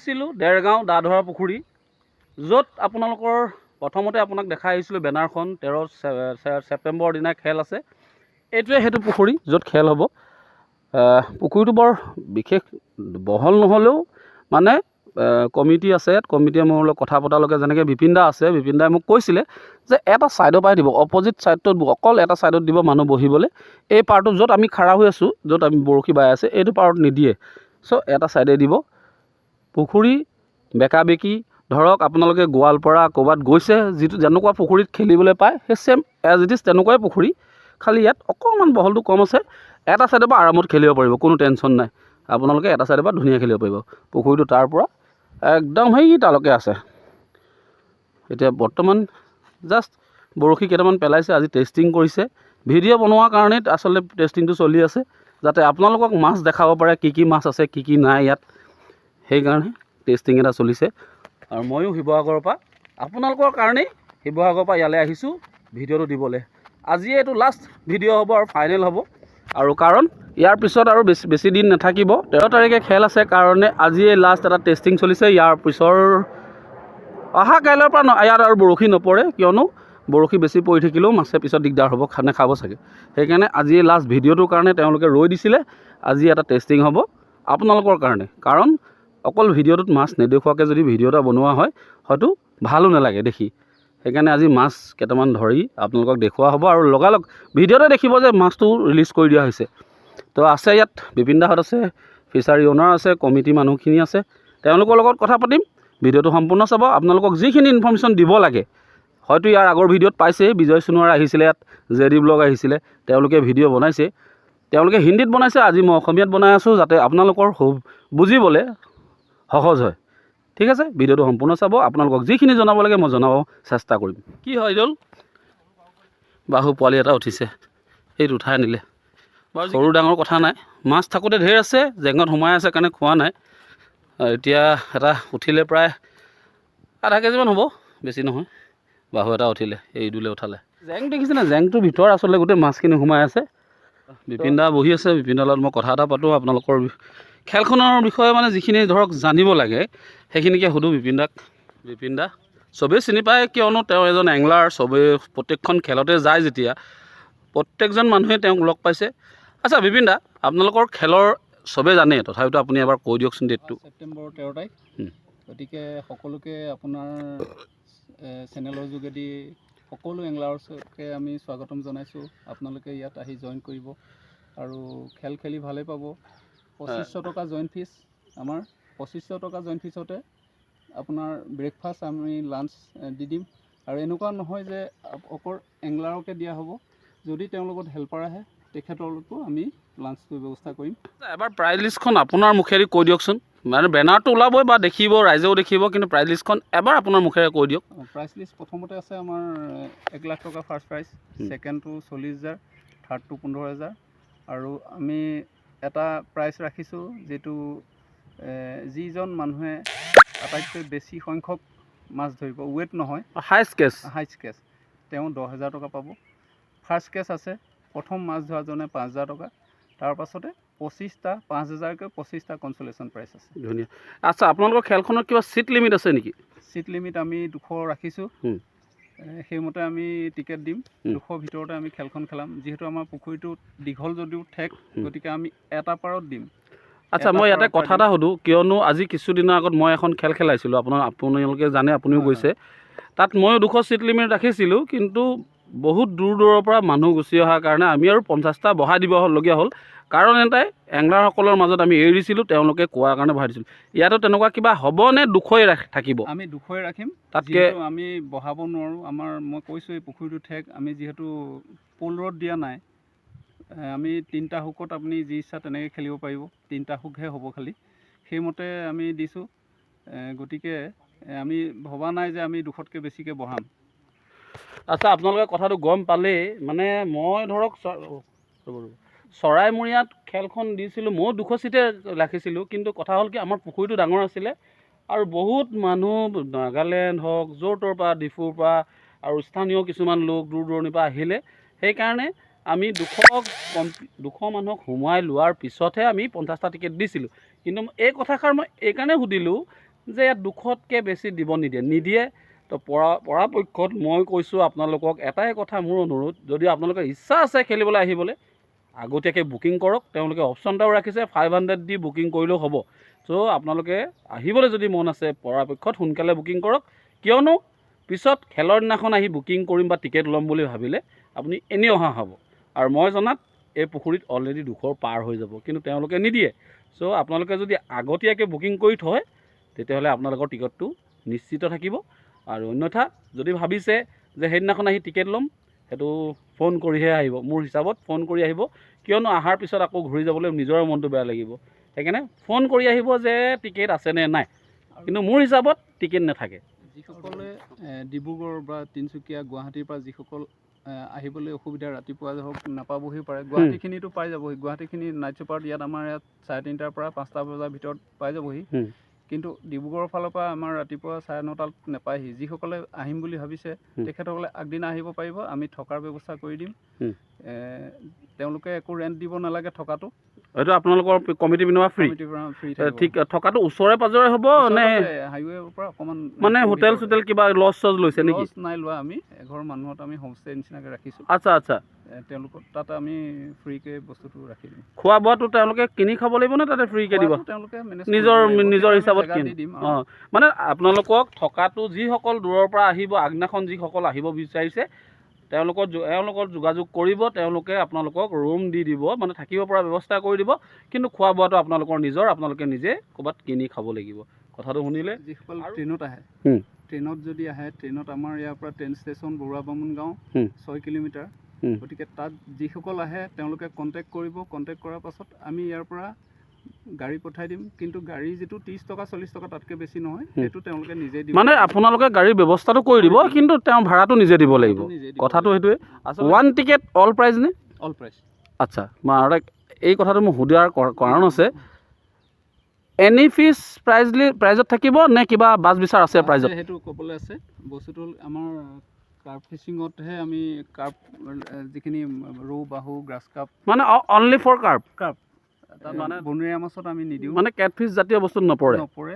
আহিছিলোঁ দেৰগাঁও দাধৰা পুখুৰী, য'ত আপোনালোকৰ প্ৰথমতে আপোনাক দেখাই আহিছিলোঁ বেনাৰখন 13 ছেপ্টেম্বৰৰ দিনা খেল আছে। এইটোৱে সেইটো পুখুৰী য'ত খেল হ'ব। পুখুৰীটো বৰ বিশেষ বহল নহ'লেও মানে কমিটি আছে, কমিটিয়ে মোৰ লগত কথা পতালৈকে যেনেকৈ বিপিন দা আছে, বিপিন দাই মোক কৈছিলে যে এটা ছাইডৰ পৰাই দিব, অপজিট ছাইডটোত অকল এটা ছাইডত দিব মানুহ বহিবলৈ। এই পাৰটো য'ত আমি খাৰা হৈ আছোঁ, য'ত আমি বৰশী বাই আছে, এইটো পাৰত নিদিয়ে। চ' এটা ছাইডে দিব। পুখুৰী বেকা বেকি ধৰক আপোনালোকে গোৱালপাৰা ক'ৰবাত গৈছে, যিটো যেনেকুৱা পুখুৰীত খেলিবলৈ পায় সেই ছেম এজ ইট ইজ তেনেকুৱাই পুখুৰী, খালি ইয়াত অকণমান বহলটো কম আছে। এটা ছাইডৰ পৰা আৰামত খেলিব পাৰিব, কোনো টেনশ্যন নাই। আপোনালোকে এটা ছাইডৰ পৰা ধুনীয়া খেলিব পাৰিব। পুখুৰীটো তাৰ পৰা একদম সেই তালৈকে আছে। এতিয়া বৰ্তমান জাষ্ট বৰশী কেইটামান পেলাইছে, আজি টেষ্টিং কৰিছে। ভিডিঅ' বনোৱাৰ কাৰণেই আচলতে টেষ্টিংটো চলি আছে, যাতে আপোনালোকক মাছ দেখাব পাৰে, কি কি মাছ আছে কি কি নাই ইয়াত, সেইকাৰণে টেষ্টিং এটা চলিছে। আৰু ময়ো শিৱসাগৰৰ পৰা আপোনালোকৰ কাৰণেই শিৱসাগৰৰ পৰা ইয়ালৈ আহিছোঁ ভিডিঅ'টো দিবলৈ। আজিয়ে এইটো লাষ্ট ভিডিঅ' হ'ব আৰু ফাইনেল হ'ব। আৰু কাৰণ ইয়াৰ পিছত আৰু বেছি দিন নাথাকিব, 13 তাৰিখে খেল আছে কাৰণে আজিয়ে লাষ্ট এটা টেষ্টিং চলিছে। ইয়াৰ পিছৰ অহা কাইলৈৰ পৰা ইয়াত আৰু বৰশী নপৰে, কিয়নো বৰশী বেছি পৰি থাকিলেও মাছে পিছত দিগদাৰ হ'ব, খাব চাগে। সেইকাৰণে আজিয়ে লাষ্ট ভিডিঅ'টোৰ কাৰণে তেওঁলোকে ৰৈ দিছিলে। আজি এটা টেষ্টিং হ'ব আপোনালোকৰ কাৰণে, কাৰণ অকল ভিডিঅ'টোত মাছ নেদেখুৱাকৈ যদি ভিডিঅ' এটা বনোৱা হয় হয়তো ভালো নালাগে দেখি। সেইকাৰণে আজি মাছ কেইটামান ধৰি আপোনালোকক দেখুওৱা হ'ব, আৰু লগালগ ভিডিঅ'তে দেখিব যে মাছটো ৰিলিজ কৰি দিয়া হৈছে। তো আছে ইয়াত বিপিন দাহঁত আছে, ফিচাৰী অ'নাৰ আছে, কমিটি মানুহখিনি আছে, তেওঁলোকৰ লগত কথা পাতিম। ভিডিঅ'টো সম্পূৰ্ণ চাব। আপোনালোকক যিখিনি ইনফৰ্মেশ্যন দিব লাগে, হয়তো ইয়াৰ আগৰ ভিডিঅ'ত পাইছেই, বিজয় সোণোৱাৰ আহিছিলে ইয়াত, জেডি ব্লগ আহিছিলে, তেওঁলোকে ভিডিঅ' বনাইছে, তেওঁলোকে হিন্দীত বনাইছে, আজি মই অসমীয়াত বনাই আছোঁ যাতে আপোনালোকৰ বুজিবলৈ সহজ হয়। ঠিক আছে, ভিডিঅ'টো সম্পূৰ্ণ চাব। আপোনালোকক যিখিনি জনাব লাগে মই জনাব চেষ্টা কৰিম। কি হয় এইডাল বাহু পোৱালি এটা উঠিছে, সেইটো উঠাই আনিলে বাৰু, সৰু ডাঙৰ কথা নাই। মাছ থাকোঁতে ঢেৰ আছে, জেঙত সোমাই আছে কাৰণে খোৱা নাই। এতিয়া এটা উঠিলে প্ৰায় আধা কেজিমান হ'ব, বেছি নহয়। বাহু এটা উঠিলে, এই দুলে উঠালে। জেং দেখিছেনে, জেংটোৰ ভিতৰত আচলতে গোটেই মাছখিনি সোমাই আছে। বিপিন দা বহি আছে, বিপিন দাৰ লগত মই কথা এটা পাতোঁ। আপোনালোকৰ খেলখনৰ বিষয়ে মানে যিখিনি ধৰক জানিব লাগে সেইখিনিকে সুধোঁ বিপিন দাক। বিপিন দা চবেই চিনি পায়, কিয়নো তেওঁ এজন এংলাৰ, চবেই প্ৰত্যেকখন খেলতে যায় যেতিয়া, প্ৰত্যেকজন মানুহে তেওঁক লগ পাইছে। আচ্ছা বিপিন দা, আপোনালোকৰ খেলৰ চবেই জানে, তথাপিতো আপুনি এবাৰ কৈ দিয়কচোন ডেটটো। ছেপ্টেম্বৰ 13 তাৰিখ। গতিকে সকলোকে আপোনাৰ চেনেলৰ যোগেদি সকলো এংলাৰছকে আমি স্বাগতম জনাইছোঁ। আপোনালোকে ইয়াত আহি জইন কৰিব আৰু খেল খেলি ভালেই পাব। 2500 টকা জইন ফিজ আমাৰ। 2500 টকা জইন ফিজতে আপোনাৰ ব্ৰেকফাষ্ট, আমি লাঞ্চ দি দিম। আৰু এনেকুৱা নহয় যে অকল এংলাৰকে দিয়া হ'ব, যদি তেওঁৰ লগত হেল্পাৰ আহে তেখেতলৈকো আমি লাঞ্চটোৰ ব্যৱস্থা কৰিম। এবাৰ প্ৰাইজ লিষ্টখন আপোনাৰ মুখেদি কৈ দিয়কচোন। মানে বেনাৰটো ওলাবই বা দেখিব, ৰাইজেও দেখিব, কিন্তু প্ৰাইজ লিষ্টখন এবাৰ আপোনাৰ মুখেৰে কৈ দিয়ক। প্ৰাইজ লিষ্ট প্ৰথমতে আছে আমাৰ 1 লাখ টকা ফাৰ্ষ্ট প্ৰাইজ, ছেকেণ্ডটো 40,000, থাৰ্ডটো 15,000, আৰু আমি এটা প্ৰাইজ ৰাখিছোঁ যিটো যিজন মানুহে আটাইতকৈ বেছি সংখ্যক মাছ ধৰিব, ৱেট নহয়, হাইষ্ট কেচ, তেওঁ 10,000 টকা পাব। ফাৰ্ষ্ট কেচ আছে, প্ৰথম মাছ ধৰাজনে 5,000 টকা, তাৰ পাছতে 25টা 5,000কৈ 25টা কনচলেশ্যন প্ৰাইজ আছে। ধুনীয়া। আচ্ছা, আপোনালোকৰ খেলখনত কিবা ছিট লিমিট আছে নেকি? ছিট লিমিট আমি 200 ৰাখিছোঁ। সেইমতে আমি টিকেট দিম, 200 ভিতৰতে আমি খেলখন খেলাম। যিহেতু আমাৰ পুখুৰীটো দীঘল যদিও ঠেক, গতিকে আমি এটা পাৰত দিম। আচ্ছা, মই ইয়াতে কথা এটা সুধোঁ, কিয়নো আজি কিছুদিনৰ আগত মই এখন খেল খেলাইছিলোঁ, আপোনালোকে জানে, আপুনিও গৈছে। তাত ময়ো 200 ছিট লিমিট ৰাখিছিলোঁ, কিন্তু বহুত দূৰ দূৰৰ পৰা মানুহ গুচি অহাৰ কাৰণে আমি আৰু 50টা বঢ়াই দিবলগীয়া হ'ল। কাৰণ এটাই, এংলাৰসকলৰ মাজত আমি এৰি দিছিলোঁ, তেওঁলোকে কোৱাৰ কাৰণে বঢ়াই দিছিলোঁ। ইয়াতো তেনেকুৱা কিবা হ'বনে 200 থাকিব? আমি 200 ৰাখিম, তাতকৈ আমি বঢ়াব নোৱাৰোঁ। মই কৈছোঁ এই পুখুৰীটো ঠেক, আমি যিহেতু পুল ৰড দিয়া নাই, আমি 3টা হুকত আপুনি যি ইচ্ছা তেনেকৈ খেলিব পাৰিব। 3টা হুকহে হ'ব খালি, সেইমতে আমি দিছোঁ। গতিকে আমি ভবা নাই যে আমি 200তকৈ বেছিকৈ বঢ়াম। আচ্ছা, আপোনালোকে কথাটো গম পালেই, মানে মই ধৰক চৰাইমূৰীয়াত খেলখন দিছিলোঁ, ময়ো 200 ছিটে ৰাখিছিলোঁ, কিন্তু কথা হ'ল কি, আমাৰ পুখুৰীটো ডাঙৰ আছিলে, আৰু বহুত মানুহ নাগালেণ্ড হওক, য'ৰ ত'ৰ পৰা, ডিফুৰ পৰা, আৰু স্থানীয় কিছুমান লোক দূৰ দূৰণিৰ পৰা আহিলে। সেইকাৰণে আমি 200 মানুহক সোমোৱাই লোৱাৰ পিছতহে আমি 50টা টিকেট দিছিলোঁ। কিন্তু এই কথাষাৰ মই এইকাৰণে সুধিলোঁ, যে ইয়াত 200তকৈ বেছি দিব নিদিয়ে তো পৰাপক্ষত মই কৈছোঁ আপোনালোকক এটাই কথা মোৰ অনুৰোধ, যদি আপোনালোকৰ ইচ্ছা আছে খেলিবলৈ আহিবলৈ আগতীয়াকৈ বুকিং কৰক। তেওঁলোকে অপশ্যন এটাও ৰাখিছে 500 দি বুকিং কৰিলেও হ'ব। চ' আপোনালোকে আহিবলৈ যদি মন আছে পৰাপক্ষত সোনকালে বুকিং কৰক, কিয়নো পিছত খেলৰ দিনাখন আহি বুকিং কৰিম বা টিকেট ল'ম বুলি ভাবিলে আপুনি এনেই অহা হ'ব। আৰু মই জনাত এই পুখুৰীত অলৰেডি 200 পাৰ হৈ যাব, কিন্তু তেওঁলোকে নিদিয়ে। চ' আপোনালোকে যদি আগতীয়াকৈ বুকিং কৰি থয় তেতিয়াহ'লে আপোনালোকৰ টিকটটো নিশ্চিত থাকিব। আৰু অন্যথা যদি ভাবিছে যে সেইদিনাখন আহি টিকেট ল'ম, সেইটো ফোন কৰিহে আহিব, মোৰ হিচাপত ফোন কৰি আহিব, কিয়নো অহাৰ পিছত আকৌ ঘূৰি যাবলৈ নিজৰে মনটো বেয়া লাগিব। সেইকাৰণে ফোন কৰি আহিব যে টিকেট আছেনে নাই, কিন্তু মোৰ হিচাপত টিকেট নাথাকে। যিসকলে ডিব্ৰুগড় বা তিনিচুকীয়া গুৱাহাটীৰ পৰা যিসকল আহিবলৈ অসুবিধা, ৰাতিপুৱা হওক নাপাবহি পাৰে, গুৱাহাটীখিনিতো পাই যাবহি। গুৱাহাটীখিনি নাইট ছুপাৰত আমাৰ ইয়াত 3:30 পৰা 5টা বজাৰ ভিতৰত পাই যাবহি। কিন্তু ডিব্ৰুগড়ৰ ফালৰ পৰা আমাৰ ৰাতিপুৱা 9:30 নাপায়হি। যিসকলে আহিম বুলি ভাবিছে তেখেতসকলে আগদিনা আহিব পাৰিব, আমি থকাৰ ব্যৱস্থা কৰি দিম। তেওঁলোকে একো ৰেণ্ট দিব নালাগে, থকাটো হয়তো আপোনালোকৰ কমিটি পিনৰ পৰা ফ্ৰী। ঠিক, থকাটো ওচৰে পাজৰে হ'ব নে হাইৱেৰ পৰা অকণমান, মানে হোটেল চোটেল কিবা লজ চজ লৈছে নেকি? লজ নাই লোৱা, আমি এঘৰ মানুহত আমি হোমষ্টে নিচিনাকৈ ৰাখিছোঁ। আচ্ছা। তেওঁলোকৰ তাত আমি ফ্ৰীকৈ বস্তুটো ৰাখি দিম। খোৱা বোৱাটো তেওঁলোকে কিনি খাব লাগিব নে তাতে ফ্ৰীকৈ দিব? তেওঁলোকে নিজৰ হিচাপত কিনি দিম। মানে আপোনালোকক থকাটো যিসকল দূৰৰ পৰা আহিব, আগদিনাখন যিসকল আহিব বিচাৰিছে তেওঁলোকৰ যোগাযোগ কৰিব, তেওঁলোকে আপোনালোকক ৰুম দি দিব, মানে থাকিব পৰা ব্যৱস্থা কৰি দিব। কিন্তু খোৱা বোৱাটো আপোনালোকৰ নিজৰ, আপোনালোকে নিজে ক'ৰবাত কিনি খাব লাগিব। কথাটো শুনিলে? যিসকল ট্ৰেইনত আহে, ট্ৰেইনত যদি আহে, ট্ৰেইনত আমাৰ ইয়াৰ পৰা ট্ৰেইন ষ্টেচন বৰুৱা বামুণ গাঁও 6 কিলোমিটাৰ। গতিকে তাত যিসকল আহে তেওঁলোকে কণ্টেক্ট কৰিব। কণ্টেক্ট কৰাৰ পাছত আমি ইয়াৰ পৰা গাড়ী পঠাই দিম। কিন্তু গাড়ী যিটো 30 টকা 40 টকা তাতকৈ বেছি নহয়, সেইটো তেওঁলোকে নিজে দিব। মানে আপোনালোকে গাড়ীৰ ব্যৱস্থাটো কৰি দিব, কিন্তু তেওঁ ভাড়াটো নিজে দিব লাগিব। কথাটো সেইটোৱে। ওৱান টিকেট অল প্ৰাইজ নে? All prize. আচ্ছা, এই কথাটো মোৰ সুধাৰ কাৰণ আছে, এনি ফিজ প্ৰাইজত থাকিব নে কিবা বাছ বিচাৰ আছে প্ৰাইজত? সেইটো ক'বলৈ আছে। বস্তুটো আমাৰ কাৰ্প ফিচিঙতহে আমি কাৰ্প যিখিনি ৰৌ, বাহু, গ্ৰাছ কাপ, মানে অনলি ফৰ কাৰ্প। মানে বনৰীয়া মাছত আমি নিদিওঁ, মানে কেটফিছ জাতীয় বস্তু নপৰে।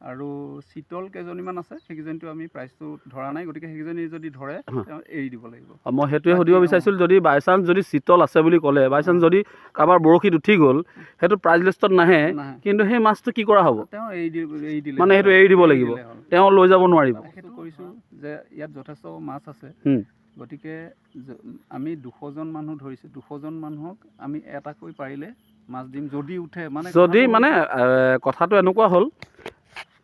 আৰু চিতল কেইজনীমান আছে, সেইকেইজনীটো আমি প্ৰাইচটো ধৰা নাই। গতিকে সেইকেইজনী যদি ধৰে এৰি দিব লাগিব। মই সেইটোৱে সুধিব বিচাৰিছিলোঁ, যদি বাই চান্স যদি চিতল আছে বুলি ক'লে, বাই চান্স যদি কাৰোবাৰ বৰশীত উঠি গ'ল, সেইটো প্ৰাইজ লিষ্টত নাহে, কিন্তু সেই মাছটো কি কৰা হ'ব? তেওঁ এৰি দিলে, মানে সেইটো এৰি দিব লাগিব, তেওঁ লৈ যাব নোৱাৰিব। সেইটো কৰিছোঁ যে ইয়াত যথেষ্ট মাছ আছে। গতিকে আমি 200জন মানুহ ধৰিছোঁ, 200জন মানুহক আমি এটাকৈ পাৰিলে মাছ দিম যদি উঠে। মানে কথাটো এনেকুৱা হ'ল,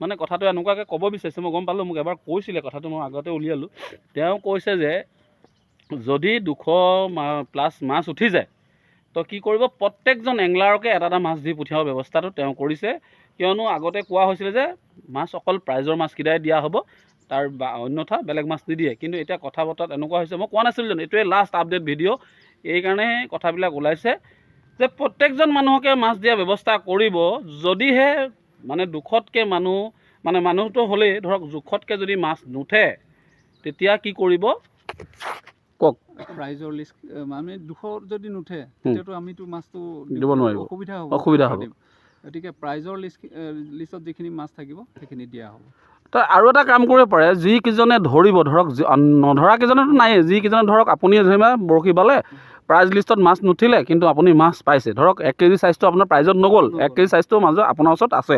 মানে কথাটো এনেকুৱাকৈ ক'ব বিচাৰিছোঁ, মই গম পালোঁ, মোক এবাৰ কৈছিলে কথাটো, মই আগতে উলিয়ালোঁ। তেওঁ কৈছে যে যদি 200+ মাছ উঠি যায় তো কি কৰিব, প্ৰত্যেকজন এংলাৰকে এটা মাছ দি পঠিওৱাৰ ব্যৱস্থাটো তেওঁ কৰিছে। কিয়নো আগতে কোৱা হৈছিলে যে মাছ অকল প্ৰাইজৰ মাছকেইটাই দিয়া হ'ব, তাৰ অন্যথা বেলেগ মাছ নিদিয়ে। কিন্তু এতিয়া কথা বতৰাত এনেকুৱা হৈছে, মই কোৱা নাছিলোঁ জানো, এইটোৱে লাষ্ট আপডেট ভিডিঅ', এইকাৰণে কথাবিলাক ওলাইছে যে প্ৰত্যেকজন মানুহকে মাছ দিয়াৰ ব্যৱস্থা কৰিব। যদিহে মানে 200তকৈ মানুহটো হ'লেই ধৰক, জোখতকৈ যদি মাছ নুঠে তেতিয়া কি কৰিব কওক? প্ৰাইজৰ লিষ্ট আমি 200 যদি নুঠে তেতিয়াতো আমিতো মাছটো দিব নোৱাৰিব, অসুবিধা হ'ব। গতিকে প্ৰাইজৰ লিষ্টত যিখিনি মাছ থাকিব সেইখিনি দিয়া হ'ব। তো আৰু এটা কাম কৰিব পাৰে, যিকেইজনে ধৰিব, ধৰক নধৰাকেইজনেতো নায়েই, যিকেইজনে ধৰক আপুনি যেনিবা বৰশী বালে, প্ৰাইজ লিষ্টত মাছ নুঠিলে, কিন্তু আপুনি মাছ পাইছে, ধৰক 1 কেজি চাইজটো আপোনাৰ প্ৰাইজত নগ'ল, 1 কেজি চাইজটো মাজত আপোনাৰ ওচৰত আছে,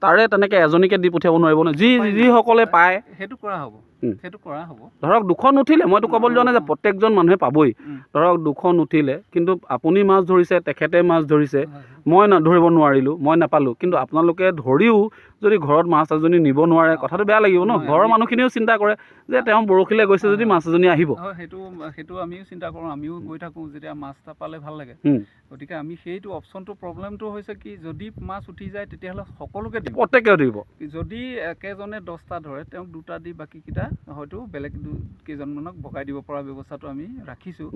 তাৰে তেনেকৈ এজনীকে দি পঠিয়াব নোৱাৰিব নে? যিসকলে পায় সেইটো কৰা হ'ব। ধৰক 200 নুঠিলে, মইতো ক'বলৈ যোৱা নাই যে প্ৰত্যেকজন মানুহে পাবই। ধৰক 200 নুঠিলে, কিন্তু আপুনি মাছ ধৰিছে, তেখেতে মাছ ধৰিছে, মই ধৰিব নোৱাৰিলোঁ, মই নাপালোঁ, কিন্তু আপোনালোকে ধৰিও যদি ঘৰত মাছ এজনী নিব নোৱাৰে, কথাটো বেয়া লাগিব ন। ঘৰৰ মানুহখিনিও চিন্তা কৰে যে তেওঁ বৰশীলৈ গৈছে যদি মাছ এজনী আহিব। সেইটো আমিও চিন্তা কৰোঁ, আমিও গৈ থাকোঁ, যেতিয়া মাছ এটা পালে ভাল লাগে। গতিকে আমি সেইটো অপশ্যনটো, প্ৰব্লেমটো হৈছে কি, যদি মাছ উঠি যায় তেতিয়াহ'লে সকলোকে দিব, প্ৰত্যেকে দিব। যদি একেজনে 10টা ধৰে, তেওঁক 2টা দি বাকীকেইটা হয়তো বেলেগ কেইজনমানক ভগাই দিব পৰা ব্যৱস্থাটো আমি ৰাখিছোঁ।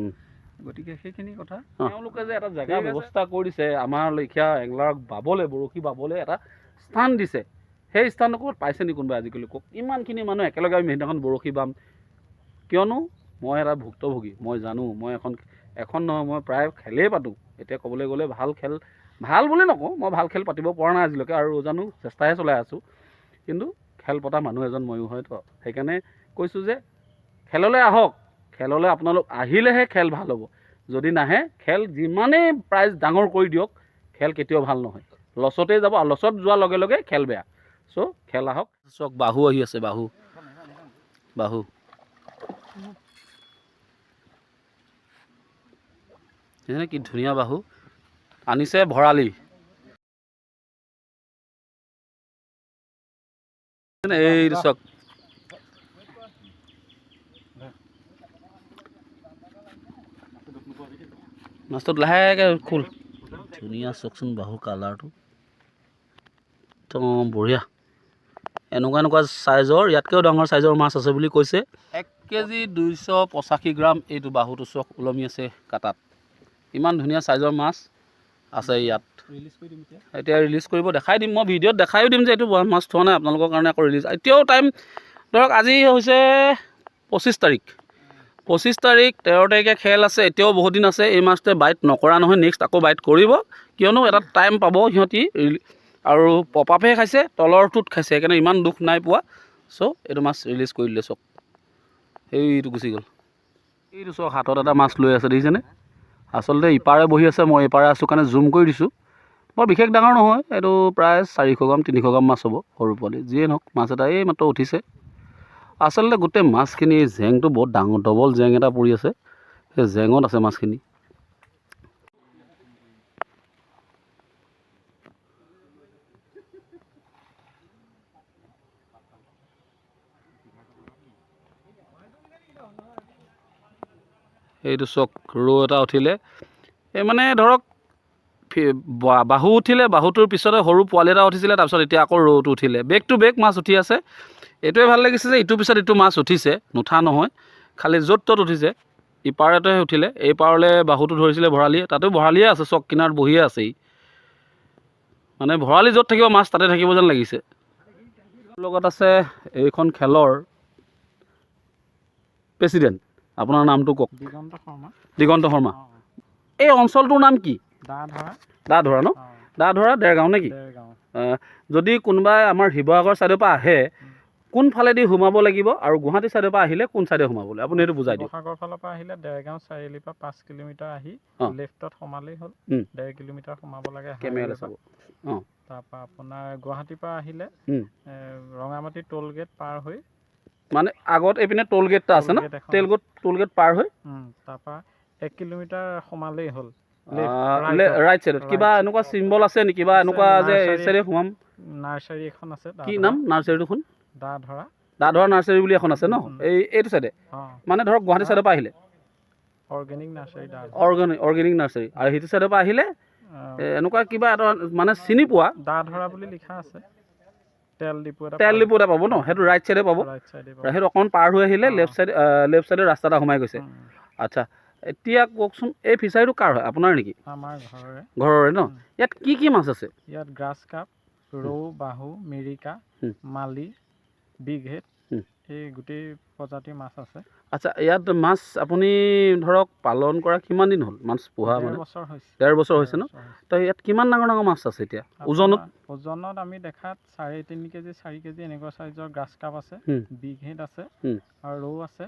গতিকে সেইখিনি কথা। তেওঁলোকে যে এটা জেগা ব্যৱস্থা কৰি দিছে, আমাৰ লেখীয়া এংলাৰক বাবলৈ, বৰশী বাবলৈ এটা স্থান দিছে, সেই স্থানটো ক'ত পাইছে নেকি কোনোবাই আজিকালি কওক? ইমানখিনি মানুহ একেলগে আমি সেইদিনাখন বৰশী বাম, কিয়নো মই এটা ভুক্তভোগী, মই জানো, মই এখন নহয়, মই প্ৰায় খেলেই পাতোঁ। এতিয়া ক'বলৈ গ'লে ভাল বুলি নকওঁ, মই ভাল খেল পাতিব পৰা নাই আজিলৈকে, আৰু জানো চেষ্টাহে চলাই আছোঁ। কিন্তু খেল পতা মানুহ এজন ময়ো হয়তো সেইকাৰণে কৈছোঁ যে খেললৈ আহক, খেললৈ আপোনালোক আহিলেহে খেল ভাল হ'ব। যদি নাহে খেল যিমানেই প্ৰাইজ ডাঙৰ কৰি দিয়ক খেল কেতিয়াও ভাল নহয়, লছতেই যাব, আৰু লছত যোৱাৰ লগে লগে খেল বেয়া। চ' খেল আহক। চাওক বাহু আহি আছে, বাহু বাহু কি ধুনীয়া বাহু আনিছে ভৰালি। এইটো চাওক মাছটোত লাহেকৈ খোল, ধুনীয়া চাওকচোন বাহু কালাৰটো একদম বঢ়িয়া। এনেকুৱা চাইজৰ, ইয়াতকৈও ডাঙৰ চাইজৰ মাছ আছে বুলি কৈছে। 1 কেজি 285 গ্ৰাম এইটো বাহুটো চাওক ওলমি আছে কাটাত। ইমান ধুনীয়া চাইজৰ মাছ আছে ইয়াত। এতিয়া ৰিলিজ কৰিব দেখাই দিম, মই ভিডিঅ'ত দেখাইও দিম যে এইটো মাছ থোৱা নাই আপোনালোকৰ কাৰণে আকৌ ৰিলিজ। এতিয়াও টাইম ধৰক আজি হৈছে 25 তাৰিখ, 13 তাৰিখে খেল আছে, এতিয়াও বহুত দিন আছে। এই মাছটোৱে বাইট নকৰা নহয়, নেক্সট আকৌ বাইট কৰিব, কিয়নো এটা টাইম পাব সিহঁতি। আৰু পপাপহে খাইছে, তলৰটোত খাইছে, সেইকাৰণে ইমান দুখ নাই পোৱা। চ' এইটো মাছ ৰিলিজ কৰি দিলে চাওক, এইটো গুচি গ'ল। এইটো চাওক হাতত এটা মাছ লৈ আছে, দেখিছেনে? আচলতে ইপাৰে বহি আছে, মই ইপাৰে আছোঁ কাৰণে জুম কৰি দিছোঁ। বৰ বিশেষ ডাঙৰ নহয়, এইটো প্ৰায় 400 গ্ৰাম 300 গ্ৰাম মাছ হ'ব, সৰু পোৱালি। যিয়ে নহওক মাছ এটা এই মাত্ৰ উঠিছে। আচলতে গোটেই মাছখিনি জেংটো বহুত ডাঙৰ, ডবল জেং এটা পৰি আছে, সেই জেঙত আছে মাছখিনি। এইটো চাওক ৰৌ এটা উঠিলে, এই মানে ধৰক বাহু উঠিলে, বাহুটোৰ পিছতে সৰু পোৱালি এটা উঠিছিলে, তাৰপিছত এতিয়া আকৌ ৰৌটো উঠিলে, বেক টু বেক মাছ উঠি আছে। এইটোৱে ভাল লাগিছে যে ইটোৰ পিছত ইটো মাছ উঠিছে, নুঠা নহয়, খালি য'ত ত'ত উঠিছে। ইপাৰতেহে উঠিলে, এই পাৰলৈ বাহুটো ধৰিছিলে ভৰালিয়ে, তাতো ভৰালিয়ে আছে, চক কিনাৰত বহিয়ে আছেই। মানে ভৰালি য'ত থাকিব মাছ তাতে থাকিব যেন লাগিছে। লগত আছে এইখন খেলৰ প্ৰেচিডেণ্ট, আপোনাৰ নামটো কওক। দিগন্ত শৰ্মা। এই অঞ্চলটোৰ নাম কি? দাধৰা ন? দাধৰা দেৰগাঁও নেকি? যদি কোনোবাই আমাৰ শিৱসাগৰ ছাইডৰ পৰা আহে কোনফালেদি সোমাব লাগিব, আৰু গুৱাহাটী ছাইডৰ পৰা আহিলে কোন ছাইডে সোমাবলৈ, আপুনি সেইটো বুজাই দিয়ক। শিৱসাগৰ ফালৰ পৰা আহিলে দেৰগাঁও চাৰিআলিৰ পৰা 5 কিলোমিটাৰ আহি লেফ্টত সোমালেই হ'ল, 1.5 কিলোমিটাৰ সোমাব লাগে। কেমেৰালৈ চাব। তাৰপৰা আপোনাৰ গুৱাহাটীৰ পৰা আহিলে ৰঙামাটি টোল গেট পাৰ হৈ, মানে আগত এইপিনে টোল গেট এটা আছে ন, টোল গেট পাৰ হৈ তাৰপৰা 1 কিলোমিটাৰ সোমালেই হ'ল ৰাইট চাইডত কিবা এনেকুৱা চিম্বল আছে নেকি, কিবা এনেকুৱা যে এই চাইডে সোমাম? নাৰ্চাৰী এখন আছে। কি নাম নাৰ্চাৰীটোখন? দাধৰা নাৰ্চাৰী বুলি এখন আছে ন, এইটো চাইডে মানে ধৰক গুৱাহাটী চাইডৰ পৰা আহিলে অৰ্গেনিক নাৰ্চাৰী, অৰ্গেনিক নাৰ্চাৰী, আৰু সেইটো চাইডৰ পৰা আহিলে এনেকুৱা কিবা এটা মানে চিনি পোৱা দাধৰা বুলি লিখা আছে, তেল ডিপু এটা পাব ন, সেইটো ৰাইট চাইডে পাব। সেইটো অকণমান পাৰ হৈ আহিলে লেফ্ট চাইডে ৰাস্তা এটা সোমাই গৈছে। আচ্ছা, এতিয়া কওকচোন এই ফিচাৰীটো কাৰ হয়, আপোনাৰ নেকি? আমাৰ ঘৰৰে ন? ইয়াত কি কি মাছ আছে? ইয়াত গ্ৰাছ কাপ, ৰৌ, বাহু, মিৰিকা, মালি, বিগ হেড, এই গোটেই প্ৰজাতিৰ মাছ আছে। আচ্ছা, ইয়াত মাছ আপুনি ধৰক পালন কৰা কিমান দিন হ'ল? মাছ পোহা মানে 1.5 বছৰ হৈছে ন? তো ইয়াত কিমান ডাঙৰ ডাঙৰ মাছ আছে এতিয়া ওজনত আমি দেখাত 3.5 কেজি 4 কেজি এনেকুৱা চাইজৰ গ্ৰাছ কাপ আছে, বিগ হেড আছে, আৰু ৰৌ আছে,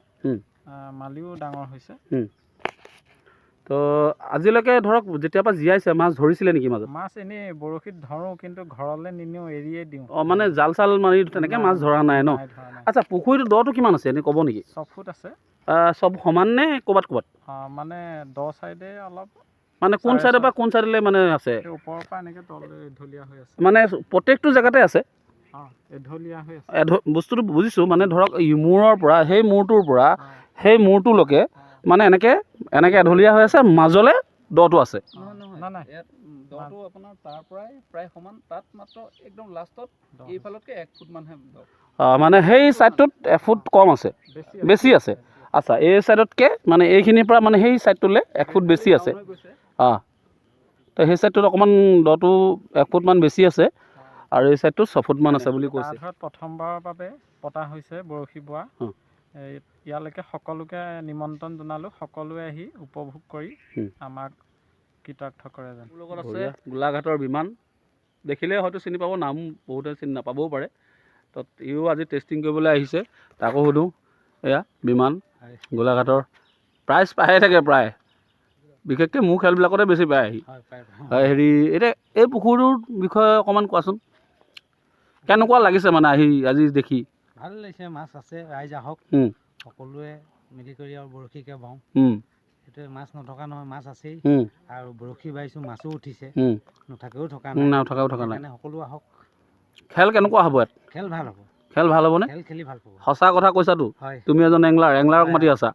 মালিও ডাঙৰ হৈছে। তো আজিলৈকে ধৰক যেতিয়াৰ পৰা জীয়াইছে মাছ ধৰিছিলে নেকি মাজত? মাছ এনেই বৰশীত ধৰোঁ, কিন্তু ঘৰলৈ নিনিওঁ, এৰিয়ে দিওঁ। মানে জাল চাল মাৰি তেনেকৈ মাছ ধৰা নাই ন? আচ্ছা, পুখুৰীটো দটো কিমান আছে এনেই ক'ব নেকি? 6 ফুট আছে। চব সমান নে ক'ৰবাত? মানে দ চাইডে অলপ, মানে কোন চাইডৰ পৰা কোন চাইডলৈ মানে আছে? ওপৰৰ পৰা এনেকৈ তললৈ এঢলীয়া হৈ আছে, মানে প্ৰত্যেকটো জেগাতে আছে, এঢলীয়া হৈ আছে। বস্তুটো বুজিছোঁ, মানে ধৰক মূৰৰ পৰা সেই মূৰটোৰ পৰা সেই মূৰটোলৈকে মানে এনেকৈ এঢলীয়া হৈ আছে, মাজলৈ দটো আছে। দটো আপোনাৰ তাৰ পৰাই প্ৰায় সমান, তাত মাত্ৰ একদম লাষ্টত এইফালতকৈ 1 ফুট মানহে দ। মানে সেই ছাইডটোত 1 ফুট কম আছে, বেছি আছে। আচ্ছা, এই ছাইডতকৈ মানে এইখিনিৰ পৰা মানে সেই ছাইডটোলৈ 1 ফুট বেছি আছে। তো সেই ছাইডটোত অকণমান দটো 1 ফুটমান বেছি আছে, আৰু এই ছাইডটোত 6 ফুটমান আছে বুলি কৈছে। প্ৰথমবাৰৰ বাবে পতা হৈছে বৰশী বোৱা। ইয়ালৈকে সকলোকে নিমন্ত্ৰণ জনালোঁ, সকলোৱে আহি উপভোগ কৰি আমাক কৃতাৰ্থ কৰে যেন। মোৰ লগত আছে গোলাঘাটৰ বিমান, দেখিলে হয়তো চিনি পাব, নাম বহুতে চিনি নাপাবও পাৰে। তাত ইও আজি টেষ্টিং কৰিবলৈ আহিছে, তাকো সোধোঁ। এয়া বিমান গোলাঘাটৰ প্ৰাইজ পায়ে থাকে প্ৰায়, বিশেষকৈ মোৰ খেলবিলাকতে বেছি পায় আহি। হেৰি এতিয়া এই পুখুৰীটোৰ বিষয়ে অকণমান কোৱাচোন, কেনেকুৱা লাগিছে মানে আহি আজি দেখি? ভাল লাগিছে, মাছ আছে, ৰাইজ আহক সকলোৱে মিলি কৰি আৰু বৰশীকে বাওঁ। সেইটোৱে মাছ নথকা নহয়, মাছ আছেই আৰু বৰশী বাইছোঁ, মাছো উঠিছে, নথকাও থকা নাই, সকলো আহক। খেল কেনেকুৱা হ'ব ইয়াত? খেল ভাল হ'ব। খেল ভাল হ'বনে? খেল খেলি ভাল পাব। সঁচা কথা কৈছাতো, তুমি এজন এংলাৰক মাতি আছা,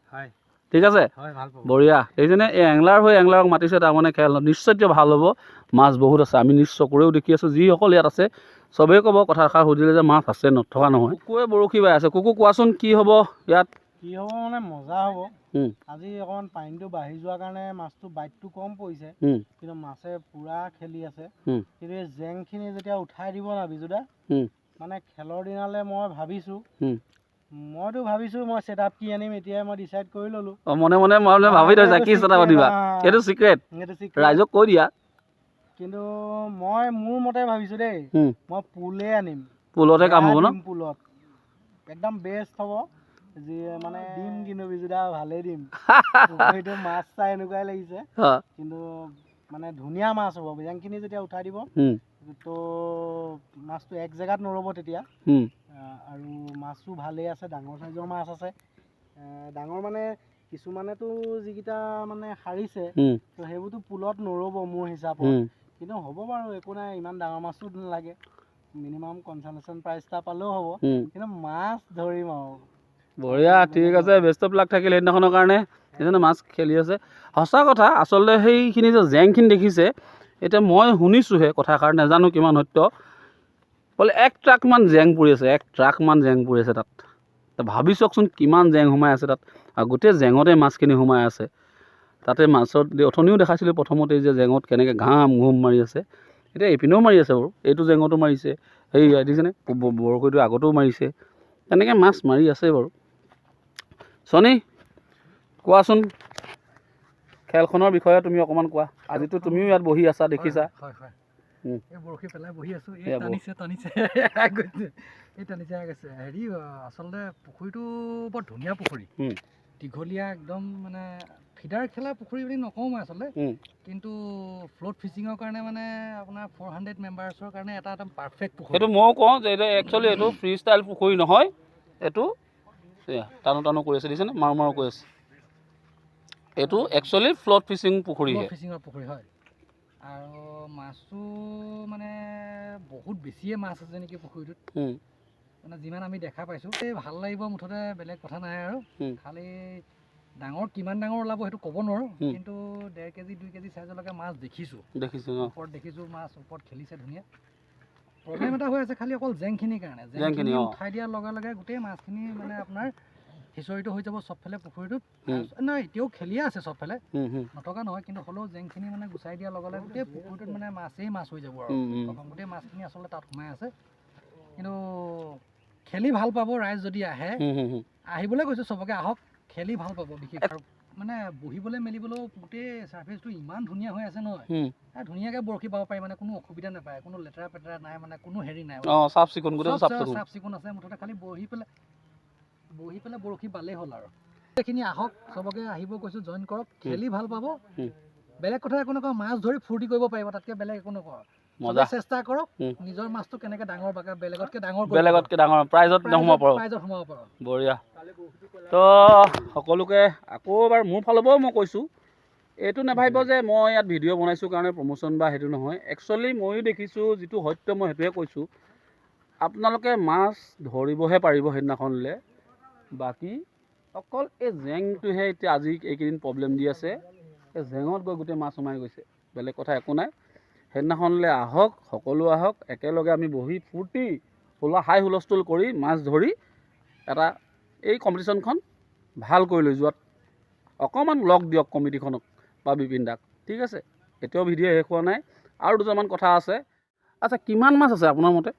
ঠিক আছে, বঢ়িয়া। সেইজনে এই এংলাৰ হৈ এংলাৰক মাতিছে, তাৰমানে খেল নিশ্চয় ভাল হ'ব। মাছ বহুত আছে, আমি নিজ চকুৰেও দেখি আছোঁ। যিসকল ইয়াত আছে চবেই ক'ব, কথা এষাৰ সুধিলে যে মাছ আছে, নথকা নহয়। কুকুৰে বৰশী বাই আছে, কুকু কোৱাচোন কি হ'ব ইয়াত? কি হ'ব মানে মজা হ'ব। আজি অকণমান পানীটো বাঢ়ি যোৱাৰ কাৰণে মাছটো বাইটটো কম পৰিছে, কিন্তু মাছে পুৰা খেলি আছে। কিন্তু এই জেংখিনি যেতিয়া উঠাই দিব না বিজুদা, মানে খেলৰ দিনালৈ মই ভাবিছোঁ, মই ছেটআপ কি আনিম এতিয়াই মই ডিচাইড কৰি ল'লোঁ। মনে মনে ভাবি থৈছা কি ছেটআপ আনিবা? এইটো চিক্ৰেট, ৰাইজক কৈ দিয়া। কিন্তু মই মোৰ মতে ভাবিছোঁ দেই, মই পুলে আনিম। পুলতে কাম হ'ব ন? পুলত একদম বেষ্ট হ'ব। যি মানে দিম কিন্তু বিজুদা ভালেই দিম। পুখুৰীটো মাছ চাই এনেকুৱাই লাগিছে, কিন্তু মানে ধুনীয়া মাছ হ'ব। জেংখিনি যেতিয়া উঠাই দিব তো মাছটো এক জেগাত নৰ'ব তেতিয়া। আৰু মাছো ভালেই আছে, ডাঙৰ চাইজৰ মাছ আছে। ডাঙৰ মানে কিছুমানেতো যিকেইটা মানে সাৰিছে তো সেইবোৰতো পুলত নৰ'ব মোৰ হিচাপত, কিন্তু হ'ব বাৰু, একো নাই, ইমান ডাঙৰ মাছো নালাগে। মিনিমাম কনচালেশ্যন প্ৰাইজ এটা পালেও হ'ব, কিন্তু মাছ ধৰিম আৰু। বঢ়িয়া, ঠিক আছে, বেষ্ট অফ লাক থাকিল সেইদিনাখনৰ কাৰণে। সেইজনে মাছ খেলি আছে, সঁচা কথা। আচলতে সেইখিনি যে জেংখিনি দেখিছে, এতিয়া মই শুনিছোঁহে কথাষাৰ, নাজানো কিমান সত্য। বোলে 1 ট্ৰাকমান জেং পৰি আছে, 1 ট্ৰাকমান জেং পৰি আছে তাত। ভাবি চাওকচোন কিমান জেং সোমাই আছে তাত, আৰু গোটেই জেঙতে মাছখিনি সোমাই আছে। তাতে মাছত অথনিও দেখাইছিলোঁ প্ৰথমতেই যে জেঙত কেনেকৈ ঘাম ঘুম মাৰি আছে। এতিয়া এইপিনেও মাৰি আছে বাৰু, এইটো জেঙতো মাৰিছে, সেই দেখিছেনে বৰশীটো আগতেও মাৰিছে, তেনেকৈ মাছ মাৰি আছে বাৰু। চনী, কোৱাচোন খেলখনৰ বিষয়ে তুমি অকণমান কোৱা। আজিতো তুমিও ইয়াত বহি আছা, দেখিছা। এই বৰশী পেলাই বহি আছোঁ, এই টানিছে গৈছে। হেৰি আচলতে পুখুৰীটো বৰ ধুনীয়া পুখুৰী, দীঘলীয়া একদম, মানে ফিডাৰ খেলা পুখুৰী বুলি নকওঁ মই আচলতে, কিন্তু ফ্লোট ফিচিঙৰ কাৰণে মানে আপোনাৰ 400 মেম্বাৰ্ছৰ কাৰণে এটা একদম পাৰফেক্ট পুখুৰী। সেইটো ময়ো কওঁ যে একচুৱেলি এইটো ফ্ৰী ষ্টাইল পুখুৰী নহয়, এইটো টানো কৰি আছে, দেখিছেনে, মাৰো কৰি আছে। এইটো একচুৱেলি ফ্লোট ফিচিং পুখুৰী, ফিচিঙৰ পুখুৰী হয়। আৰু মাছো মানে বহুত বেছিয়ে মাছ আছে নেকি পুখুৰীটোত, মানে যিমান আমি দেখা পাইছোঁ। এই ভাল লাগিব মুঠতে, বেলেগ কথা নাই আৰু। খালি ডাঙৰ কিমান ডাঙৰ ওলাব সেইটো ক'ব নোৱাৰোঁ, কিন্তু 1.5 কেজি 2 কেজি চাইজলৈকে মাছ দেখিছোঁ। ওপৰত দেখিছোঁ মাছ, ওপৰত খেলিছে ধুনীয়া। প্ৰব্লেম এটা হৈ আছে খালি অকল জেংখিনিৰ কাৰণে। জেংখিনি উঠাই দিয়াৰ লগে লগে গোটেই মাছখিনি মানে আপোনাৰ সিঁচৰিত হৈ যাব চবফালে পুখুৰীটোত। নাই, এতিয়াও খেলিয়ে আছে চবফালে, নথকা নহয়, কিন্তু হ'লেও জেংখিনি মানে গুচাই দিয়াৰ লগে লগে গোটেই পুখুৰীটোত মানে মাছেই মাছ হৈ যাব আৰু গোটেই মাছখিনি আচলতে তাত সোমাই আছে। কিন্তু খেলি ভাল পাব ৰাইজ যদি আহে, আহিবলৈ কৈছোঁ চবকে, আহক, খেলি ভাল পাব। বিশেষ আৰু মানে বহিবলৈ মেলিবলৈও গোটেই ছাৰ্ফেচটো ইমান ধুনীয়া হৈ আছে নহয়, ধুনীয়াকৈ বৰশী বাব পাৰি, মানে কোনো অসুবিধা নাপায়, কোনো লেতেৰা পেতেৰা নাই, মানে কোনো হেৰি নাই, চাফ চিকুণ আছে। মুঠতে খালি বহি পেলাই বৰশী বালেই হ'ল আৰু। এইখিনি আহক, চবকে আহিব কৈছোঁ, জইন কৰক, খেলি ভাল পাব। বেলেগ কথা একো নকওঁ, মাছ ধৰি ফূৰ্তি কৰিব পাৰিব, তাতকৈ বেলেগ একো নকওঁ। মজা চেষ্টা কৰক, নিজৰ মাছটো কেনেকৈ ডাঙৰ বেলেগতকৈ ডাঙৰ প্ৰাইজত সোমাব পাৰোঁ। বঢ়িয়া। তো সকলোকে আকৌ এবাৰ মোৰ ফালৰ পৰাও মই কৈছোঁ, এইটো নাভাবিব যে মই ইয়াত ভিডিঅ' বনাইছোঁ কাৰণে প্ৰমোশ্যন বা সেইটো নহয়। একচুৱেলি ময়ো দেখিছোঁ, যিটো সত্য মই সেইটোৱে কৈছোঁ। আপোনালোকে মাছ ধৰিবহে পাৰিব সেইদিনাখনলৈ, বাকী অকল এই জেংটোহে এতিয়া আজি এইকেইদিন প্ৰব্লেম দি আছে। এই জেঙত গৈ গোটেই মাছ সোমাই গৈছে, বেলেগ কথা একো নাই। সেইদিনাখনলৈ আহক, সকলো আহক, একেলগে আমি বহি ফূৰ্তি হাই হুলস্থুল কৰি মাছ ধৰি এটা এই কম্পিটিশ্যনখন ভাল কৰি লৈ যোৱাত অকণমান লগ দিয়ক কমিটিখনক বা বিপিন দাক, ঠিক আছে। এতিয়াও ভিডিঅ' শেষ হোৱা নাই, আৰু দুটামান কথা আছে। আচ্ছা, কিমান মাছ আছে আপোনাৰ মতে?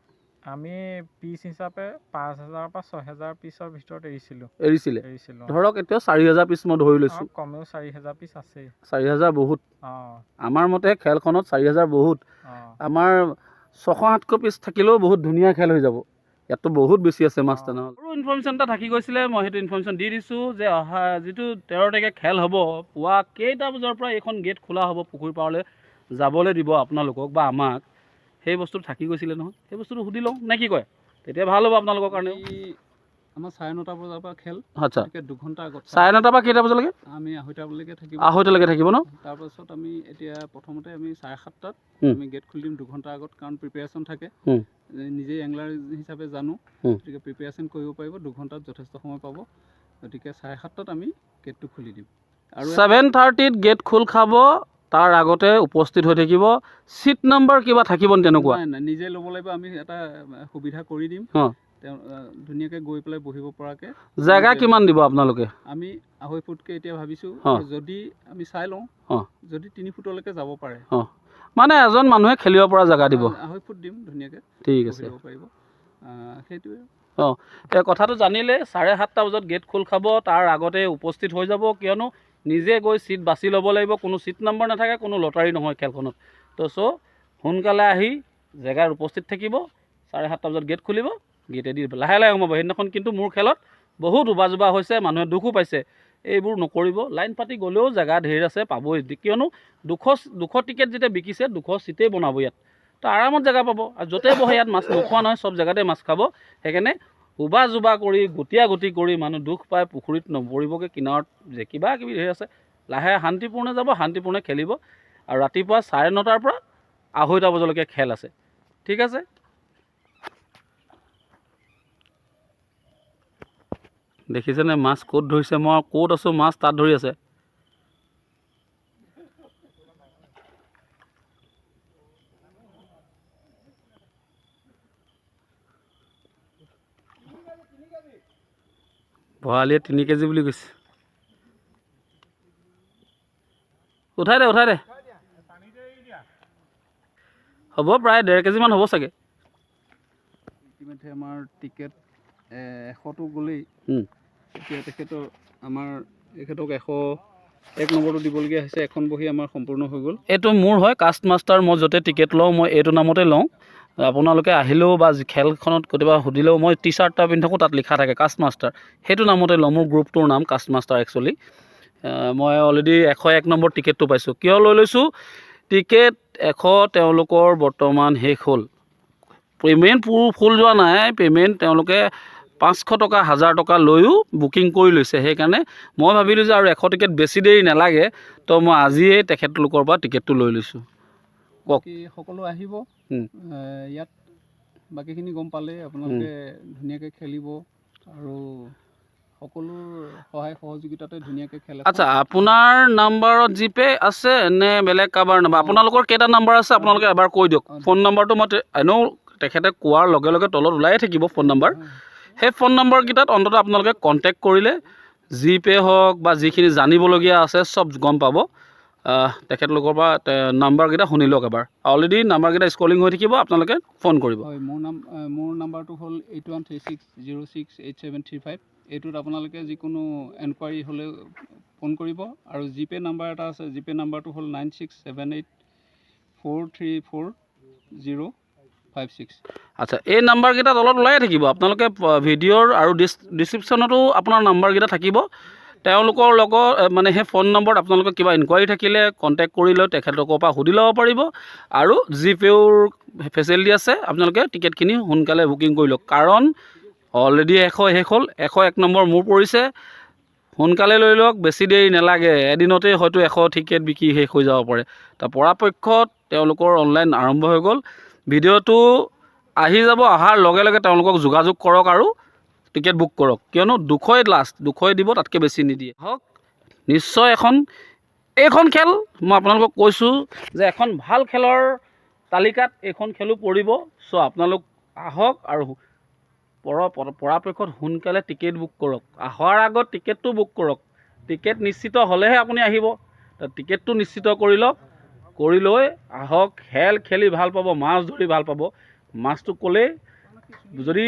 আমি পিচ হিচাপে 5,000 পৰা 6,000 পিচৰ ভিতৰত এৰিছিলে। ধৰক এতিয়া 4,000 পিচ মই ধৰি লৈছোঁ, কমেও 4,000 পিচ আছে। 4,000 বহুত। আমাৰ মতে খেলখনত 4,000 বহুত। আমাৰ 600-700 পিচ থাকিলেও বহুত ধুনীয়া খেল হৈ যাব। ইয়াততো বহুত বেছি আছে মাছ তেনেহ'লে। আৰু ইনফৰ্মেশ্যন এটা থাকি গৈছিলে, মই সেইটো ইনফৰ্মেশ্যন দি দিছোঁ যে অহা যিটো 13 তাৰিখে খেল হ'ব, পুৱা কেইটা বজাৰ পৰা এইখন গেট খোলা হ'ব পুখুৰী পাৰলৈ যাবলৈ দিব আপোনালোকক বা আমাক, সেই বস্তুটো থাকি গৈছিলে নহয়, সেই বস্তুটো সুধি লওঁ নে কি কয়, তেতিয়া ভাল হ'ব আপোনালোকৰ কাৰণে। আমাৰ 9:30 বজাৰ পৰা খেল। আচ্ছা, 2 ঘণ্টা আগত 9:30 পৰা কেইটা বজালৈকে? আমি 2:30 থাকিব। 2:30 থাকিব ন? তাৰপাছত আমি এতিয়া প্ৰথমতে আমি 7:30 আমি গেট খুলি দিম 2 ঘণ্টা আগত, কাৰণ প্ৰিপেৰেশ্যন থাকে। নিজেই এংলাৰ হিচাপে জানো, গতিকে প্ৰিপেৰেশ্যন কৰিব পাৰিব। 2 ঘণ্টাত যথেষ্ট সময় পাব, গতিকে 7:30 আমি গেটটো খুলি দিম। আৰু 7:30 গেট খোল খাব, তাৰ আগতে উপস্থিত হৈ থাকিব। চিট নাম্বাৰ কিবা থাকিব নে তেনেকুৱা? নাই, নিজে ল'ব লাগিব। আমি এটা সুবিধা কৰি দিম, তেওঁ ধুনীয়াকৈ গৈ পেলাই বহিব পৰাকৈ। জেগা কিমান দিব আপোনালোকে? আমি 2.5 ফুটকৈ এতিয়া ভাবিছোঁ, যদি আমি চাই লওঁ, যদি 3 ফুটলৈকে যাব পাৰে, মানে এজন মানুহে খেলিব পৰা জেগা দিব। 2.5 ফুট দিম ধুনীয়াকৈ, ঠিক আছে। পাৰিব। সেইটোৱে। এই কথাটো জানিলে 7:30 বজাত গেট খোল খাব, তাৰ আগতে উপস্থিত হৈ যাব, কিয়নো নিজে গৈ চিট বাছি ল'ব লাগিব। কোনো চিট নম্বৰ নাথাকে, কোনো লটাৰী নহয় খেলখনত। তো সোনকালে আহি জেগাত উপস্থিত থাকিব। 7:30 বজাত গেট খুলিব, গেটেদি লাহে লাহে সোমাব। সেইদিনাখন কিন্তু মোৰ খেলত বহুত উবা হৈছে, মানুহে দুখো পাইছে। এইবোৰ নকৰিব। লাইন পাতি গ'লেও জেগা ঢেৰ আছে, পাবই। কিয়নো 200 টিকেট যেতিয়া বিকিছে, 200 চিটেই বনাব ইয়াত, তো আৰামত জেগা পাব। আৰু য'তেই বহে ইয়াত মাছ নোখোৱা নহয়, চব জেগাতে মাছ খাব। সেইকাৰণে উবা কৰি গতি কৰি মানুহ দুখ পায়, পুখুৰীত নপৰিবগৈ। কিনাৰত যে কিবা কিবি ধেৰ আছে, লাহে শান্তিপূৰ্ণে যাব, শান্তিপূৰ্ণে খেলিব। আৰু ৰাতিপুৱা 9:30 পৰা 2:30 বজালৈকে খেল আছে। ঠিক আছে। দেখিছেনে মাছ ক'ত ধৰিছে? মই ক'ত আছোঁ, মাছ তাত ধৰি আছে। ভৰালীয়ে 3 কেজি বুলি কৈছে। উঠাই দে হ'ব, প্ৰায় 1.5 কেজিমান হ'ব চাগে। ইতিমধ্যে আমাৰ টিকেট 100টো গ'লেই। এতিয়া তেখেতৰ এখেতক 101 নম্বৰটো দিবলগীয়া হৈছে। এখন বহি আমাৰ সম্পূৰ্ণ হৈ গ'ল। এইটো মোৰ হয় কাষ্ট মাষ্টাৰ। মই য'তে টিকেট লওঁ, মই এইটো নামতে লওঁ। আপোনালোকে আহিলেও বা খেলখনত কেতিয়াবা সুধিলেও, মই টি-চাৰ্ট এটা পিন্ধি থাকোঁ, তাত লিখা থাকে কাষ্ট মাষ্টাৰ, সেইটো নামতে লওঁ। মোৰ গ্ৰুপটোৰ নাম কাষ্ট মাষ্টাৰ একচুৱেলি। মই অলৰেডি 101 নম্বৰ টিকেটটো পাইছোঁ। কিয় লৈ লৈছোঁ? টিকেট 100 তেওঁলোকৰ বৰ্তমান শেষ হ'ল। পে'মেণ্ট ফুল যোৱা নাই। পে'মেণ্ট তেওঁলোকে 500 টকা 1000 টকা লৈও বুকিং কৰি লৈছে। সেইকাৰণে মই ভাবিলোঁ যে আৰু 100 টিকেট বেছি দেৰি নালাগে, তো মই আজিয়েই তেখেতলোকৰ পৰা টিকেটটো লৈ লৈছোঁ। কওক। সকলো আহিব ইয়াত। বাকীখিনি গম পালে আপোনালোকে ধুনীয়াকৈ খেলিব, আৰু সকলোৰ সহায় সহযোগিতাতে ধুনীয়াকৈ খেলে। আচ্ছা, আপোনাৰ নাম্বাৰত জিপে' আছে নে বেলেগ কাৰোবাৰ নাম্বাৰ? আপোনালোকৰ কেইটা নাম্বাৰ আছে আপোনালোকে এবাৰ কৈ দিয়ক। ফোন নাম্বাৰটো মই এনেও তেখেতে কোৱাৰ লগে লগে তলত ওলায়ে থাকিব ফোন নাম্বাৰ। সেই ফোন নম্বৰকেইটাত অন্ততঃ আপোনালোকে কণ্টেক্ট কৰিলে জিপে' হওক বা যিখিনি জানিবলগীয়া আছে চব গম পাব। তেখেতলোকৰ পৰা নাম্বাৰকেইটা শুনি লওক এবাৰ। অলৰেডি নাম্বাৰকেইটা স্ক্ৰলিং হৈ থাকিব, আপোনালোকে ফোন কৰিব। হয়, মোৰ নাম্বাৰটো হ'ল 8136068735। এইটোত আপোনালোকে যিকোনো এনকুৱাৰী হ'লে ফোন কৰিব। আৰু জিপে' নাম্বাৰ এটা আছে, জিপে' নাম্বাৰটো হ'ল 9678434056। আচ্ছা, এই নাম্বাৰকেইটা তলত ওলায়ে থাকিব। আপোনালোকে ভিডিঅ'ৰ আৰু ডিছক্ৰিপশ্যনতো আপোনাৰ নাম্বাৰকেইটা থাকিব। তেওঁলোকৰ লগত মানে সেই ফোন নম্বৰত আপোনালোকৰ কিবা ইনকুৱাৰী থাকিলে কণ্টেক্ট কৰি লৈ তেখেতলোকৰ পৰা সুধি ল'ব পাৰিব। আৰু জিপে'ৰ ফেচিলিটি আছে, আপোনালোকে টিকেটখিনি সোনকালে বুকিং কৰি লওক। কাৰণ অলৰেডি 100 শেষ হ'ল, 101 নম্বৰ মোৰ পৰিছে। সোনকালে লৈ লওক, বেছি দেৰি নালাগে। এদিনতেই হয়তো 100 টিকেট বিকি শেষ হৈ যাব পাৰে। পৰাপক্ষত তেওঁলোকৰ অনলাইন আৰম্ভ হৈ গ'ল। ভিডিঅ'টো আহি যাব, অহাৰ লগে লগে তেওঁলোকক যোগাযোগ কৰক আৰু টিকেট বুক কৰক। কিয়নো 200 লাষ্ট, 200 দিব, তাতকৈ বেছি নিদিয়ে। হওক, নিশ্চয় এইখন খেল মই আপোনালোকক কৈছোঁ যে এখন ভাল খেলৰ তালিকাত এইখন খেলো পৰিব। চ' আপোনালোক আহক আৰু পৰাপক্ষত সোনকালে টিকেট বুক কৰক। অহাৰ আগত টিকেটটো বুক কৰক। টিকেট নিশ্চিত হ'লেহে আপুনি আহিব। টিকেটটো নিশ্চিত কৰি লওক, কৰি লৈ আহক। খেল খেলি ভাল পাব, মাছ ধৰি ভাল পাব। মাছটো ক'লেই যদি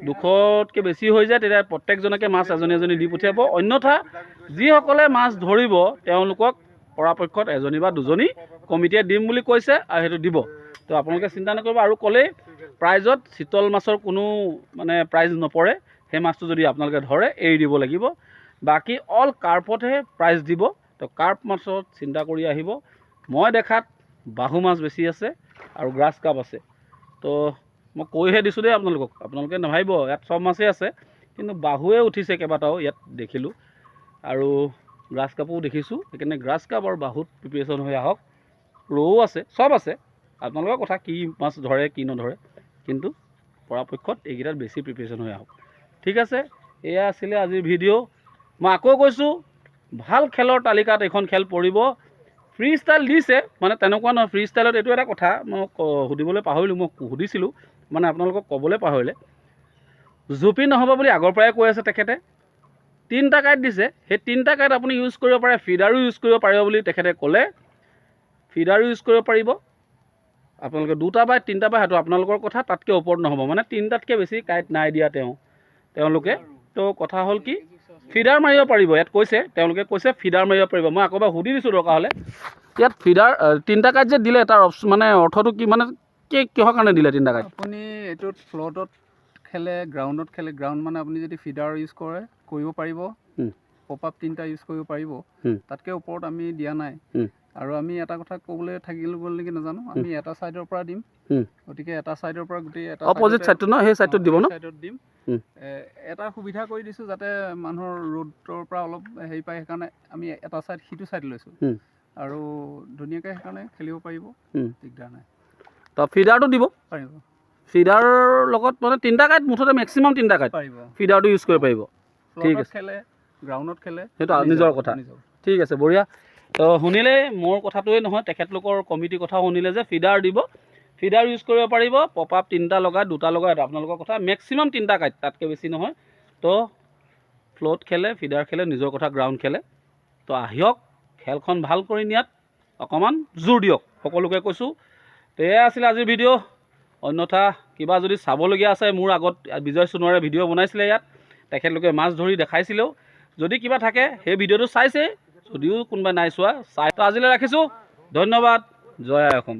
200তকৈ বেছি হৈ যায়, তেতিয়া প্ৰত্যেকজনকে মাছ এজনী এজনী দি পঠিয়াব। অন্যথা যিসকলে মাছ ধৰিব তেওঁলোকক পৰাপক্ষত এজনী বা দুজনী কমিটিয়ে দিম বুলি কৈছে, আৰু সেইটো দিব। তো আপোনালোকে চিন্তা নকৰিব। আৰু ক'লেই প্ৰাইজত চিতল মাছৰ কোনো মানে প্ৰাইজ নপৰে। সেই মাছটো যদি আপোনালোকে ধৰে এৰি দিব লাগিব। বাকী অল কাৰ্পতহে প্ৰাইজ দিব। তো কাৰ্প মাছত চিন্তা কৰি আহিব। মই দেখাত বাহু মাছ বেছি আছে আৰু গ্ৰাছ কাপ আছে। তো মই কৈহে দিছোঁ দেই আপোনালোকে নাভাবিব ইয়াত চব মাছেই আছে, কিন্তু বাহুৱে উঠিছে কেইবাটাও ইয়াত দেখিলোঁ, আৰু গ্ৰাছ কাপো দেখিছোঁ। সেইকাৰণে গ্ৰাছ কাপ আৰু বাহুত প্ৰিপেৰেশ্যন হৈ আহক। ৰৌ আছে, চব আছে, আপোনালোকৰ কথা কি মাছ ধৰে কি নধৰে, কিন্তু পৰাপক্ষত এইকেইটাত বেছি প্ৰিপেৰেশ্যন হৈ আহক। ঠিক আছে, এয়া আছিলে আজিৰ ভিডিঅ'। মই আকৌ কৈছোঁ, ভাল খেলৰ তালিকাত এইখন খেল পৰিব। ফ্ৰী ষ্টাইল দিছে, মানে তেনেকুৱা নহয়। ফ্ৰী ষ্টাইলত এইটো এটা কথা মই সুধিবলৈ পাহৰিলোঁ, মই সুধিছিলোঁ, মানে আপোনালোকক ক'বলৈ পাহৰিলে। জুপি নহ'ব বুলি আগৰ পৰাই কৈ আছে তেখেতে। 3টা কাইট দিছে, সেই 3টা কাইট আপুনি ইউজ কৰিব পাৰে, ফিডাৰো ইউজ কৰিব পাৰিব বুলি তেখেতে ক'লে। ফিডাৰো ইউজ কৰিব পাৰিব আপোনালোকে, 2টা বা 3টা বা সেইটো আপোনালোকৰ কথা, তাতকৈ ওপৰত নহ'ব। মানে 3টাতকৈ বেছি কাইট নাই দিয়া তেওঁলোকে। তো কথা হ'ল কি, ফিডাৰ মাৰিব পাৰিব। ইয়াত কৈছে, তেওঁলোকে কৈছে ফিডাৰ মাৰিব পাৰিব। মই আকৌ এবাৰ সুধি দিছোঁ দৰকাৰ হ'লে। ইয়াত ফিডাৰ 3টা কাইট যে দিলে, তাৰ মানে অৰ্থটো কি, মানে কিহৰ কাৰণে দিলে 3টা কাইট? আপুনি এইটোত ফ্ল'টত খেলে, গ্ৰাউণ্ডত খেলে। গ্ৰাউণ্ড মানে আপুনি যদি ফিডাৰ ইউজ কৰিব পাৰিব, পপ আপ 3টা ইউজ কৰিব পাৰিব। তাতকৈ ওপৰত আমি দিয়া নাই। আৰু আমি এটা কথা ক'বলৈ থাকিলোঁ গ'ল নেকি নাজানো, আমি এটা ছাইডৰ পৰা দিম। গতিকে এটা ছাইডৰ পৰা গোটেই এটা অপজিট ছাইডটো ন, সেই ছাইডটোত দিব ন? ছাইডত দিম। এটা সুবিধা কৰি দিছোঁ যাতে মানুহৰ ৰ'দৰ পৰা অলপ হেৰি পায়, সেইকাৰণে আমি এটা ছাইড সিটো ছাইড লৈছোঁ। আৰু ধুনীয়াকৈ সেইকাৰণে খেলিব পাৰিব, দিগদাৰ নাই। তো ফিডাৰটো দিব পাৰিব, ফিডাৰৰ লগত, মানে 3টা কাইট মুঠতে মেক্সিমাম 3টা কাইট পাৰিব। ফিডাৰটো ইউজ কৰিব পাৰিব। ঠিক ফ্ল'টত আছে, খেলে, গ্ৰাউণ্ডত খেলে, সেইটো নিজৰ কথা। ঠিক আছে, বঢ়িয়া। তো শুনিলে, মোৰ কথাটোৱে নহয়, তেখেতলোকৰ কমিটিৰ কথাও শুনিলে যে ফিডাৰ দিব, ফিডাৰ ইউজ কৰিব পাৰিব। পপ আপ 3টা লগাই, 2টা লগাই, আপোনালোকৰ কথা। মেক্সিমাম 3টা কাইট, তাতকৈ বেছি নহয়। তো ফ্ল'ট খেলে, ফিডাৰ খেলে, নিজৰ কথা গ্ৰাউণ্ড খেলে। তো আহিয়ক, খেলখন ভাল কৰি নিয়াত অকণমান জোৰ দিয়ক, সকলোকে কৈছোঁ। তো এয়া আছিলে আজিৰ ভিডিঅ'। অন্যথা কিবা যদি চাবলগীয়া আছে, মোৰ আগত বিজয় সোণোৱাৰে ভিডিঅ' বনাইছিলে ইয়াত, তেখেতলোকে মাছ ধৰি দেখাইছিলেও। যদি কিবা থাকে সেই ভিডিঅ'টো চাইছে, যদিও কোনোবাই নাই চোৱা, চাই। তো আজিলৈ ৰাখিছোঁ, ধন্যবাদ, জয় আই অসম।